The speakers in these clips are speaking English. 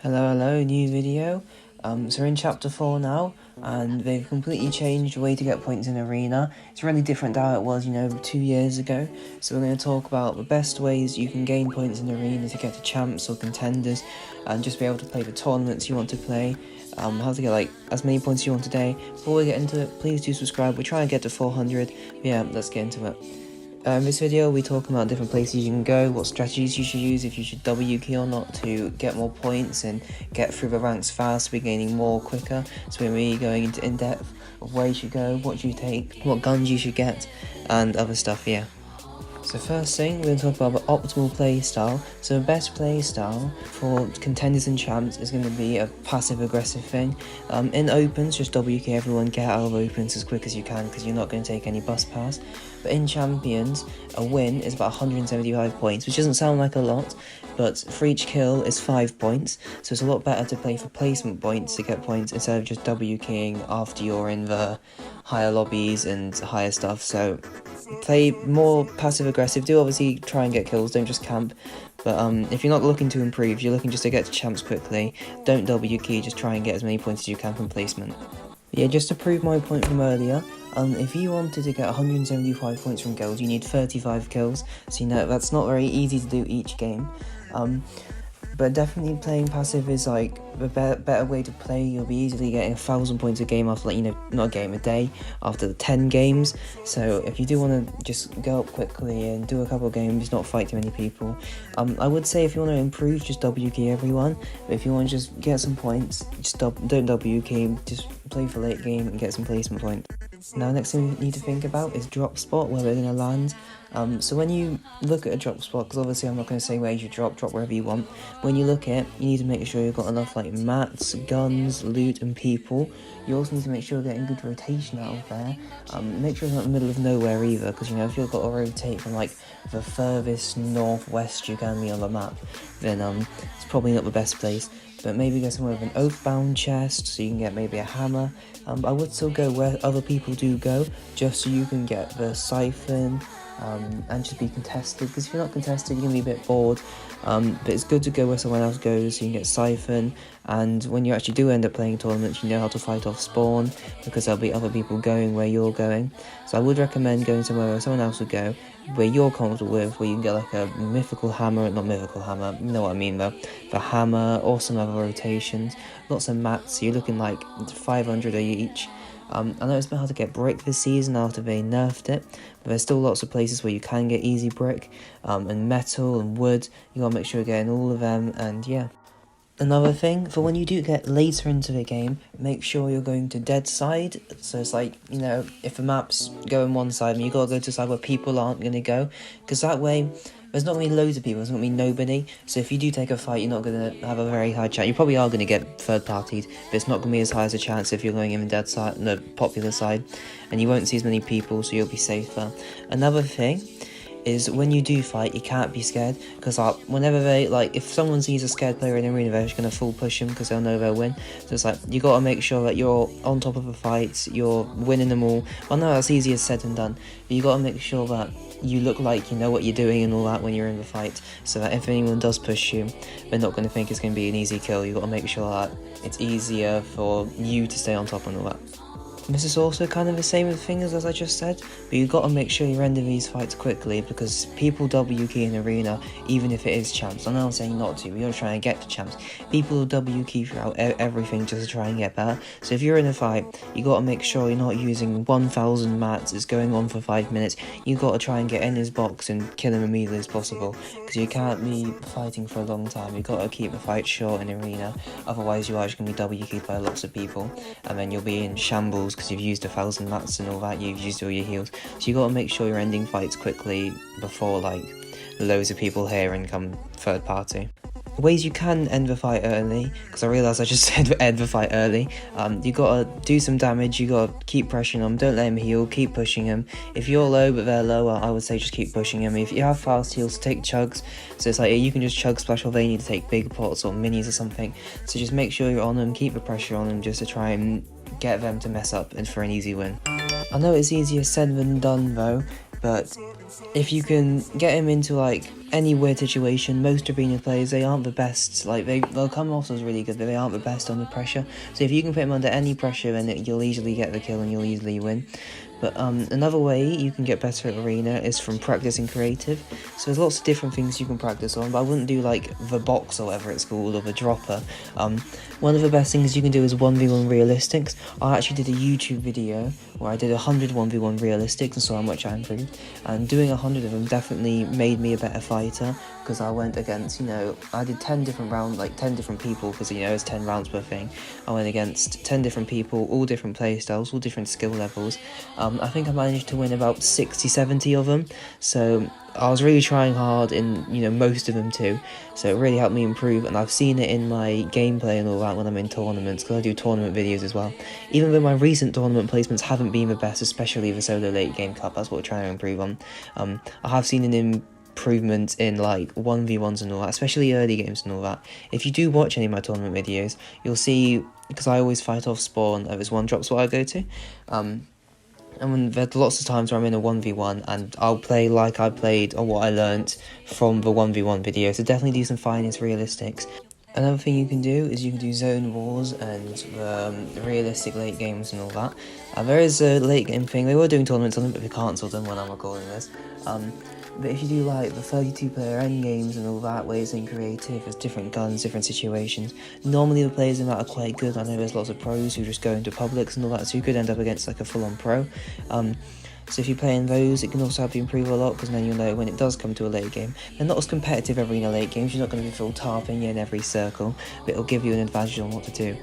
Hello, new video. So we're in chapter 4 now, and they've completely changed the way to get points in Arena. It's really different to how it was, 2 years ago. So we're going to talk about the best ways you can gain points in Arena to get to champs or contenders, and just be able to play the tournaments you want to play. How to get as many points as you want today. Before we get into it, please do subscribe. We're trying to get to 400. Yeah, let's get into it. In this video, we talk about different places you can go, what strategies you should use, if you should W key or not to get more points and get through the ranks fast, be gaining more quicker. So we're really going into in-depth of where you should go, what you take, what guns you should get, and other stuff, yeah. So first thing, we're going to talk about the optimal playstyle. So the best playstyle for contenders and champs is going to be a passive-aggressive thing. In opens, just WK everyone, get out of opens as quick as you can because you're not going to take any bus pass. But in champions, a win is about 175 points, which doesn't sound like a lot, but for each kill is 5 points. So it's a lot better to play for placement points to get points instead of just WKing after you're in the higher lobbies and higher stuff. So play more passive aggressive. Do obviously try and get kills, don't just camp. But if you're not looking to improve, you're looking just to get to champs quickly, don't W key, just try and get as many points as you can from placement. Yeah, just to prove my point from earlier, if you wanted to get 175 points from kills, you need 35 kills, so that's not very easy to do each game. But definitely playing passive is like a better way to play. You'll be easily getting 1,000 points a game after not a game, a day after the 10 games. So if you do want to just go up quickly and do a couple of games, not fight too many people, I would say if you want to improve, just W key everyone. But if you want to just get some points, just don't W key, just play for late game and get some placement points. Now, next thing you need to think about is drop spot, where they're going to land. So when you look at a drop spot, because obviously I'm not going to say where you should drop wherever you want. When you look at it, you need to make sure you've got enough mats, guns, loot and people. You also need to make sure you're getting good rotation out of there. Make sure it's not in the middle of nowhere either, because if you've got to rotate from the furthest northwest you can be on the map, then it's probably not the best place. But maybe go somewhere with an oathbound chest, so you can get maybe a hammer. I would still go where other people do go, just so you can get the siphon, and just be contested, because if you're not contested, you're going to be a bit bored. But it's good to go where someone else goes, so you can get siphon, and when you actually do end up playing tournaments, you know how to fight off spawn, because there'll be other people going where you're going. So I would recommend going somewhere where someone else would go, where you're comfortable with, where you can get a mythical hammer, not mythical hammer, you know what I mean though, the hammer, or some other rotations, lots of mats, so you're looking 500 each. I know it's been hard to get brick this season after they nerfed it, but there's still lots of places where you can get easy brick, and metal and wood. You gotta make sure you're getting all of them, and yeah. Another thing, for when you do get later into the game, make sure you're going to dead side. So it's if the map's going one side, you gotta go to the side where people aren't gonna go, because that way there's not going to be loads of people, there's not going to be nobody, so if you do take a fight, you're not going to have a very high chance. You probably are going to get third-partied, but it's not going to be as high as a chance if you're going in the dead side, the popular side, and you won't see as many people, so you'll be safer. Another thing is when you do fight, you can't be scared, because whenever if someone sees a scared player in the arena, they're just going to full push him because they'll know they'll win. So it's you got to make sure that you're on top of the fights, you're winning them all. I know that's easier said than done, but you got to make sure that you look like you know what you're doing and all that when you're in the fight, so that if anyone does push you, they're not going to think it's going to be an easy kill. You got to make sure that it's easier for you to stay on top and all that. This is also kind of the same thing as I just said, but you've got to make sure you're ending these fights quickly, because people W key in arena, even if it is champs. I know I'm saying not to, we gotta try and get to champs. People will W key throughout everything just to try and get better. So if you're in a fight, you got to make sure you're not using 1,000 mats, it's going on for 5 minutes. You got to try and get in his box and kill him immediately as possible, because you can't be fighting for a long time. You got to keep the fight short in arena, otherwise you are just going to be W keyed by lots of people, and then you'll be in shambles because you've used 1,000 mats and all that, you've used all your heals. So you got to make sure you're ending fights quickly before loads of people here and come third party. Ways you can end the fight early, because I realised I just said end the fight early. You gotta do some damage, you gotta keep pressuring them, don't let him heal, keep pushing him. If you're low but they're lower, I would say just keep pushing him. If you have fast heals, take chugs, so it's you can just chug splash, or they need to take big pots or minis or something. So just make sure you're on them, keep the pressure on them, just to try and get them to mess up and for an easy win. I know it's easier said than done though, but if you can get him into any weird situation, most arena players, they aren't the best. Like, they'll come off as really good, but they aren't the best under pressure. So if you can put them under any pressure, then you'll easily get the kill and you'll easily win. But another way you can get better at arena is from practicing creative. So there's lots of different things you can practice on, but I wouldn't do like the box or whatever it's called, or the dropper. One of the best things you can do is 1v1 realistics. I actually did a YouTube video where I did 100 1v1 realistics and saw how much I improved. And doing 100 of them definitely made me a better fighter, because I went against, I did 10 different rounds, like 10 different people, because, it's 10 rounds per thing. I went against 10 different people, all different playstyles, all different skill levels. I think I managed to win about 60, 70 of them, so I was really trying hard in, most of them too, so it really helped me improve, and I've seen it in my gameplay and all that when I'm in tournaments, because I do tournament videos as well. Even though my recent tournament placements haven't been the best, especially the solo late game cup, that's what we're trying to improve on. I have seen an improvement in like 1v1s and all that, especially early games and all that. If you do watch any of my tournament videos, you'll see, because I always fight off spawn, there's one drops what I go to, and when there's lots of times where I'm in a 1v1 and I'll play like I played or what I learnt from the 1v1 video, so definitely do some finest realistics. Another thing you can do is you can do zone wars and realistic late games and all that. There is a late game thing, they were doing tournaments on them, but they cancelled them when I'm recording this. But if you do like the 32 player end games and all that, ways in creative, there's different guns, different situations. Normally the players in that are quite good. I know there's lots of pros who just go into publics and all that, so you could end up against like a full-on pro. So if you play in those, it can also help you improve a lot, because then you'll know when it does come to a late game. They're not as competitive arena late games, you're not going to be full tarping in every circle, but it'll give you an advantage on what to do.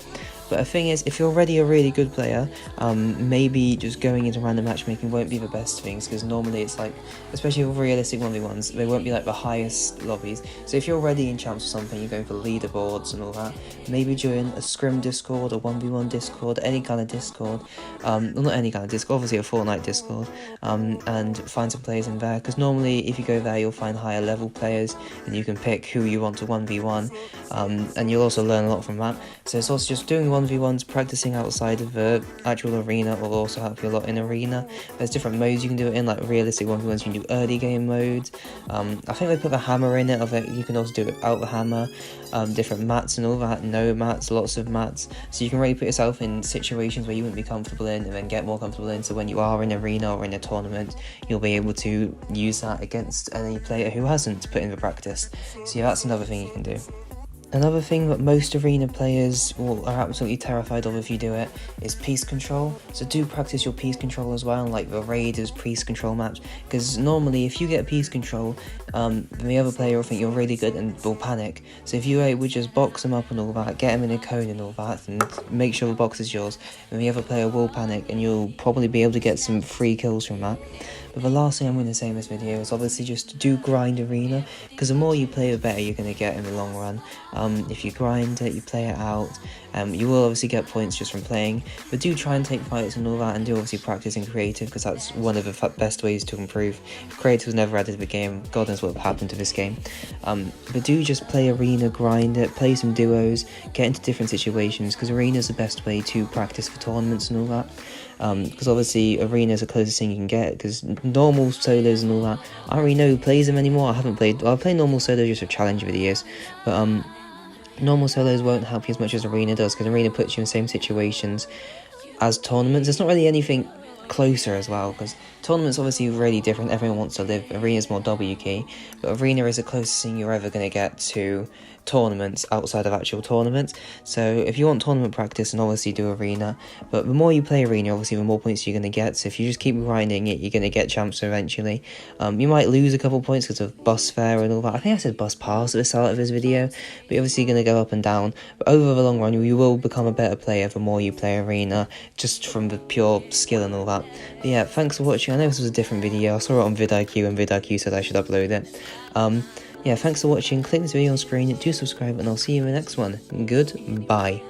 But the thing is, if you're already a really good player, maybe just going into random matchmaking won't be the best things, because normally it's like, especially with realistic 1v1s, they won't be like the highest lobbies. So if you're already in champs or something, you're going for leaderboards and all that, maybe join a scrim Discord, a 1v1 Discord, any kind of Discord, well, not any kind of Discord, obviously a Fortnite Discord, and find some players in there, because normally if you go there you'll find higher level players, and you can pick who you want to 1v1, and you'll also learn a lot from that. So it's also just doing 1v1s, practicing outside of the actual arena will also help you a lot in arena. There's different modes you can do it in, like realistic 1v1s, you can do early game modes. I think they put the hammer in it, of it you can also do it without the hammer, different mats and all that, no mats, lots of mats, so you can really put yourself in situations where you wouldn't be comfortable in, and then get more comfortable in, so when you are in arena or in a tournament, you'll be able to use that against any player who hasn't put in the practice. So yeah, that's another thing you can do. Another thing that most arena players are absolutely terrified of if you do it is piece control. So do practice your piece control as well, like the Raiders piece control maps, because normally if you get piece control, the other player will think you're really good and will panic. So if you're able to just box them up and all that, get them in a cone and all that, and make sure the box is yours, then the other player will panic and you'll probably be able to get some free kills from that. But the last thing I'm going to say in this video is obviously just do grind arena, because the more you play the better you're going to get in the long run. If you grind it, you play it out, you will obviously get points just from playing, but do try and take fights and all that, and do obviously practice in creative, because that's one of the best ways to improve. If creative was never added to the game, God knows what would happen to this game. But do just play arena, grind it, play some duos, get into different situations, because arena is the best way to practice for tournaments and all that. Because obviously arena is the closest thing you can get, because normal solos and all that, I don't really know who plays them anymore. I play normal solos just for challenge videos, but normal solos won't help you as much as arena does, because arena puts you in the same situations as tournaments. It's not really anything closer as well, because tournaments obviously really different, everyone wants to live, arena is more W key, but arena is the closest thing you're ever going to get to tournaments outside of actual tournaments. So if you want tournament practice, then obviously do arena, but the more you play arena, obviously the more points you're going to get. So if you just keep grinding it, you're going to get champs eventually. You might lose a couple points because of bus fare and all that. I think I said bus pass at the start of this video, but you're obviously going to go up and down, but over the long run you will become a better player the more you play arena, just from the pure skill and all that. But yeah, thanks for watching. I know this was a different video, I saw it on vidIQ and vidIQ said I should upload it. Yeah, thanks for watching, click this video on screen, do subscribe, and I'll see you in the next one. Goodbye.